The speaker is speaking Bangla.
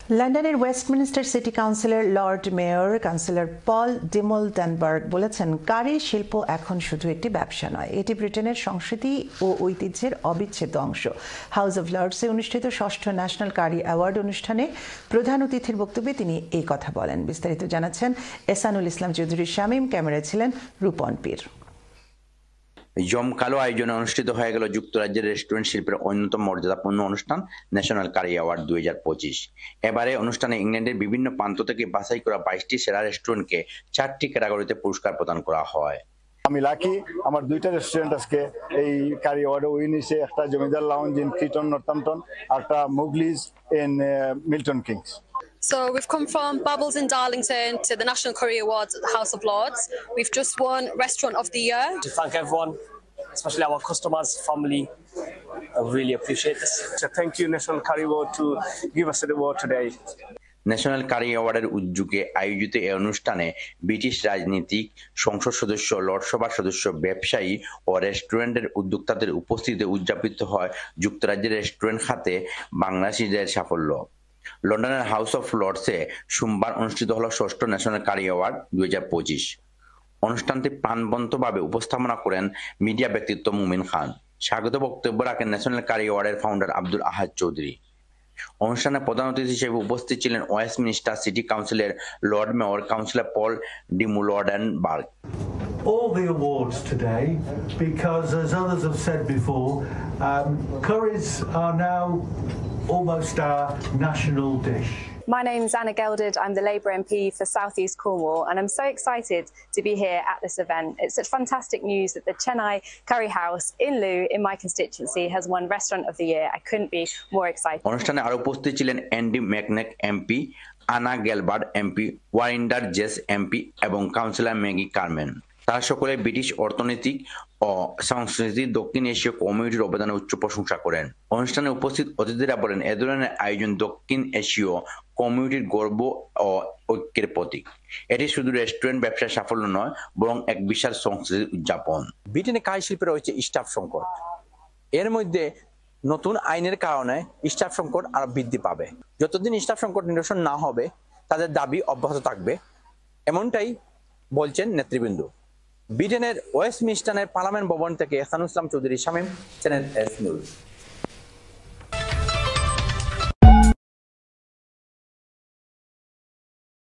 লন্ডনের ওয়েস্টমিনিস্টার সিটি কাউন্সিলের লর্ড মেয়র কাউন্সিলর পল ডিমোলটেনবার্গ বলেছেন, কারি শিল্প এখন শুধু একটি ব্যবসা নয়, এটি ব্রিটেনের সংস্কৃতি ও ঐতিহ্যের অবিচ্ছেদ্য অংশ। হাউস অব লর্ডসে অনুষ্ঠিত ষষ্ঠ ন্যাশনাল কারি অ্যাওয়ার্ড অনুষ্ঠানে প্রধান অতিথির বক্তব্যে তিনি এই কথা বলেন। বিস্তারিত জানাচ্ছেন এহসানুল ইসলাম চৌধুরী শামীম। ক্যামেরায় ছিলেন রূপন পীর। জমকালো আয়োজনে অনুষ্ঠিত হয়ে গেল যুক্তরাজ্যের রেস্টুরেন্ট শিল্পের অন্যতম মর্যাদাপূর্ণ অনুষ্ঠান ন্যাশনাল কারি অ্যাওয়ার্ড 2025। এবারে অনুষ্ঠানে ইংল্যান্ডের বিভিন্ন প্রান্ত থেকে বাছাই করা 22টি সেরা রেস্টুরেন্টকে 4টি ক্যাটাগরিতে পুরস্কার প্রদান করা হয়। আমি লাকি, আমার দুইটা রেস্টুরেন্ট আজকে এই কারি অ্যাওয়ার্ডে উইন হয়েছে। একটা Zamindar lounge in Creaton Northampton, আর একটা Mughlis in Milton Keynes. So we've come from Bubbles in Darlington to the National Curry Awards at the House of Lords. We've just won Restaurant of the Year. To thank everyone, especially our customers, family. I really appreciate this. So thank you National Curry Award to give us the award today. National curry অ্যাওয়ার্ডের উদ্যোগে আয়োজিত এই অনুষ্ঠানে ব্রিটিশ রাজনীতিক, সংসদ সদস্য, লর্ডসভার সদস্য, ব্যবসায়ী ও রেস্টুরেন্টের উদ্যোক্তাদের উপস্থিতিতে উদযাপিত হয় যুক্তরাজ্যের রেস্টুরেন্ট খাতে বাংলাদেশিদের সাফল্য। লন্ডনের হাউস অফ লর্ডসে সোমবার অনুষ্ঠিত হল ষষ্ঠ ন্যাশনাল কারি অ্যাওয়ার্ড 2025। অনুষ্ঠানটি প্রাণবন্তভাবে উপস্থাপনা করেন মিডিয়া ব্যক্তিত্ব মুমিন খান। স্বাগত বক্তব্য রাখেন ন্যাশনাল কারি অ্যাওয়ার্ডের ফাউন্ডার আব্দুল আহাদ চৌধুরী। অনুষ্ঠানে প্রধান অতিথি হিসেবে উপস্থিত ছিলেন ওয়েস্টমিনিস্টার সিটি কাউন্সিলের lord mayor councillor Paul Dimoldenberg. All the awards today, because as others have said before, curries are now almost our national dish. My name's Anna Gelderd. I'm the Labour MP for South East Cornwall, and I'm so excited to be here at this event. It's such fantastic news that the Chennai Curry House in Loo, in my constituency, has won Restaurant of the Year. I couldn't be more excited. অনুষ্ঠানে আরো উপস্থিত ছিলেন অ্যান্ডি ম্যাকনেক এমপি, আনা গেলবার্ড এমপি, ওয়ারিন্ডার জেস এমপি এবং কাউন্সিলর ম্যাগি কারমেন। তারা সকলে ব্রিটিশ অর্থনৈতিক ও সংস্কৃতি দক্ষিণ এশীয় কমিউনিটির অবদানের উচ্চ প্রশংসা করেন। অনুষ্ঠানে উপস্থিত অতিথিরা বলেন, এ ধরনের আয়োজন দক্ষিণ এশীয় কমিউনিটির গর্ব ও ঐক্যের প্রতীক। এটি শুধু রেস্টুরেন্ট ব্যবসার সাফল্য নয়, বরং এক বিশাল সংস্কৃতির উদযাপন। ব্রিটেনে কারি শিল্পে রয়েছে স্টাফ সংকট। এর মধ্যে নতুন আইনের কারণে স্টাফ সংকট আরো বৃদ্ধি পাবে। যতদিন স্টাফ সংকট নিরসন না হবে, তাদের দাবি অব্যাহত থাকবে, এমনটাই বলছেন নেতৃবৃন্দ। ব্রিটেনের ওয়েস্টমিনিস্টারের পার্লামেন্ট ভবন থেকে Ehsanul Islam Chowdhury Shamim, channel S news.